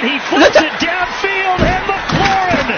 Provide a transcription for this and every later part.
And he flips it downfield, and McLaurin,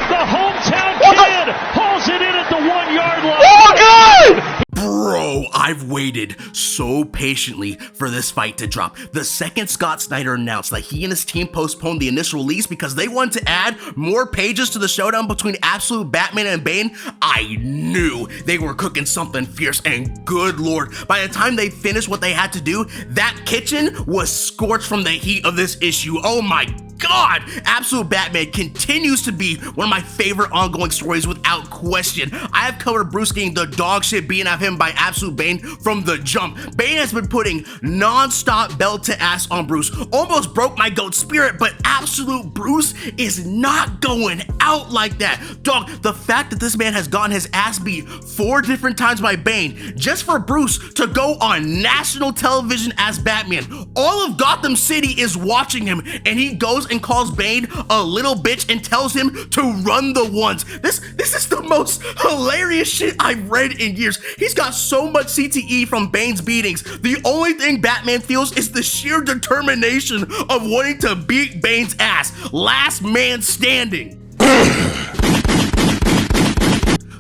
the hometown kid, pulls it in at the 1 yard line. Oh, God! Bro, I've waited so patiently for this fight to drop. The second Scott Snyder announced that he and his team postponed the initial release because they wanted to add more pages to the showdown between Absolute Batman and Bane, I knew they were cooking something fierce, and good lord, by the time they finished what they had to do, that kitchen was scorched from the heat of this issue. Oh my God, Absolute Batman continues to be one of my favorite ongoing stories without question. I have covered Bruce getting the dog shit beaten out of him by Absolute Bane from the jump. Bane has been putting non-stop belt to ass on Bruce. Almost broke my goat spirit, but Absolute Bruce is not going out like that. Dog, the fact that this man has gotten his ass beat 4 different times by Bane just for Bruce to go on national television as Batman. All of Gotham City is watching him, and he goes and calls Bane a little bitch and tells him to run the ones. This is the most hilarious shit I've read in years. He's got so much CTE from Bane's beatings. The only thing Batman feels is the sheer determination of wanting to beat Bane's ass. Last man standing.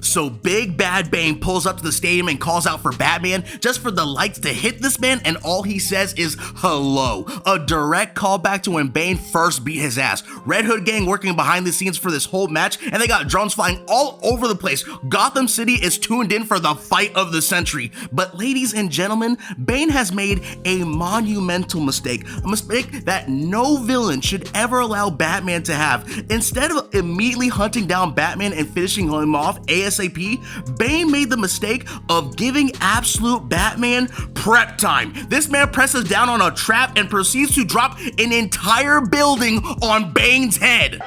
So Big Bad Bane pulls up to the stadium and calls out for Batman just for the lights to hit this man, and all he says is hello. A direct callback to when Bane first beat his ass. Red Hood gang working behind the scenes for this whole match, and they got drones flying all over the place. Gotham City is tuned in for the fight of the century. But ladies and gentlemen, Bane has made a monumental mistake. A mistake that no villain should ever allow Batman to have. Instead of immediately hunting down Batman and finishing him off ASAP, Bane made the mistake of giving Absolute Batman prep time. This man presses down on a trap and proceeds to drop an entire building on Bane's head.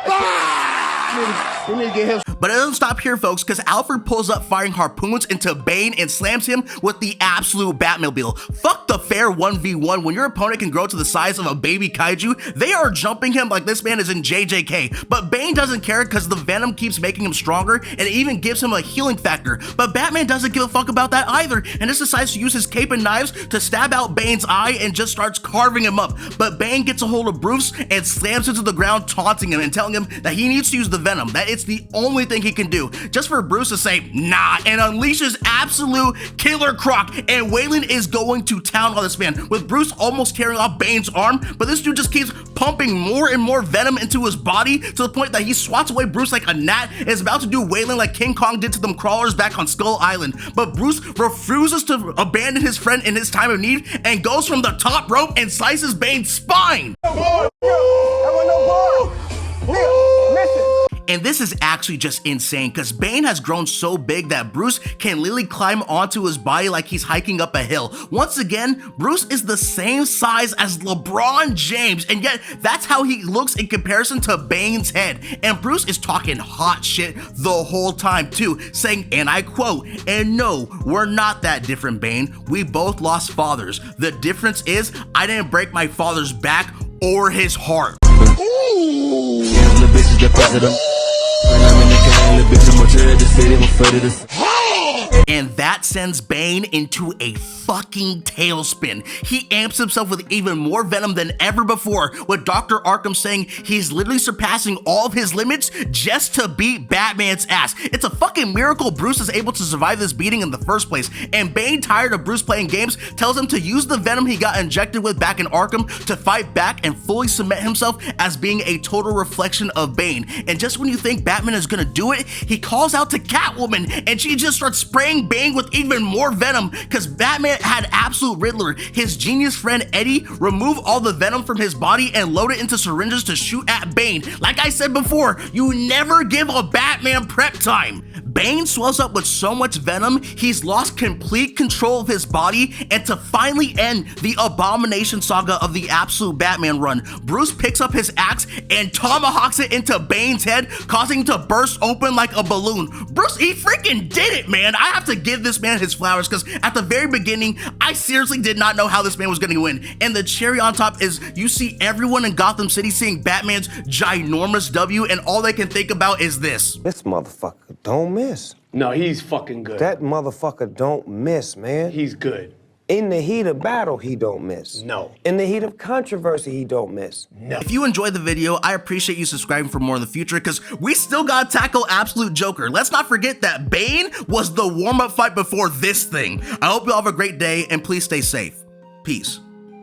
But it doesn't stop here, folks, because Alfred pulls up firing harpoons into Bane and slams him with the Absolute Batmobile. Fuck the fair 1v1. When your opponent can grow to the size of a baby kaiju, they are jumping him like this man is in JJK. But Bane doesn't care because the venom keeps making him stronger, and it even gives him a healing factor. But Batman doesn't give a fuck about that either, and just decides to use his cape and knives to stab out Bane's eye and just starts carving him up. But Bane gets a hold of Bruce and slams him to the ground, taunting him and telling him that he needs to use the venom, that it's the only thing he can do, just for Bruce to say nah and unleashes absolute killer croc, and Waylon is going to town on this man, with Bruce almost tearing off Bane's arm, but this dude just keeps pumping more and more venom into his body to the point that he swats away Bruce like a gnat and is about to do Waylon like King Kong did to them crawlers back on Skull Island. But Bruce refuses to abandon his friend in his time of need and goes from the top rope and slices Bane's spine. And this is actually just insane because Bane has grown so big that Bruce can literally climb onto his body like he's hiking up a hill. Once again, Bruce is the same size as LeBron James, and yet that's how he looks in comparison to Bane's head. And Bruce is talking hot shit the whole time too, saying, and I quote, "And no, we're not that different, Bane. We both lost fathers. The difference is I didn't break my father's back or his heart." And that sends Bane into a fucking tailspin. He amps himself with even more venom than ever before, with Dr. Arkham saying he's literally surpassing all of his limits just to beat Batman's ass. It's a fucking miracle Bruce is able to survive this beating in the first place, and Bane, tired of Bruce playing games, tells him to use the venom he got injected with back in Arkham to fight back and fully cement himself as being a total reflection of Bane. And just when you think Batman is gonna do it, he calls out to Catwoman, and she just starts spraying Bane with even more venom because Batman had Absolute Riddler, his genius friend Eddie, remove all the venom from his body and load it into syringes to shoot at Bane. Like I said before, you never give a Batman prep time. Bane swells up with so much venom, he's lost complete control of his body, and to finally end the Abomination saga of the Absolute Batman run, Bruce picks up his axe and tomahawks it into Bane's head, causing him to burst open like a balloon. Bruce, he freaking did it, man. I have to give this man his flowers because at the very beginning, I seriously did not know how this man was going to win. And the cherry on top is you see everyone in Gotham City seeing Batman's ginormous W, and all they can think about is this. This motherfucker don't miss. No, he's fucking good. That motherfucker don't miss, man. He's good. In the heat of battle, he don't miss. No. In the heat of controversy, he don't miss. No. If you enjoyed the video, I appreciate you subscribing for more in the future, because we still gotta tackle Absolute Joker. Let's not forget that Bane was the warm-up fight before this thing. I hope you all have a great day, and please stay safe. Peace.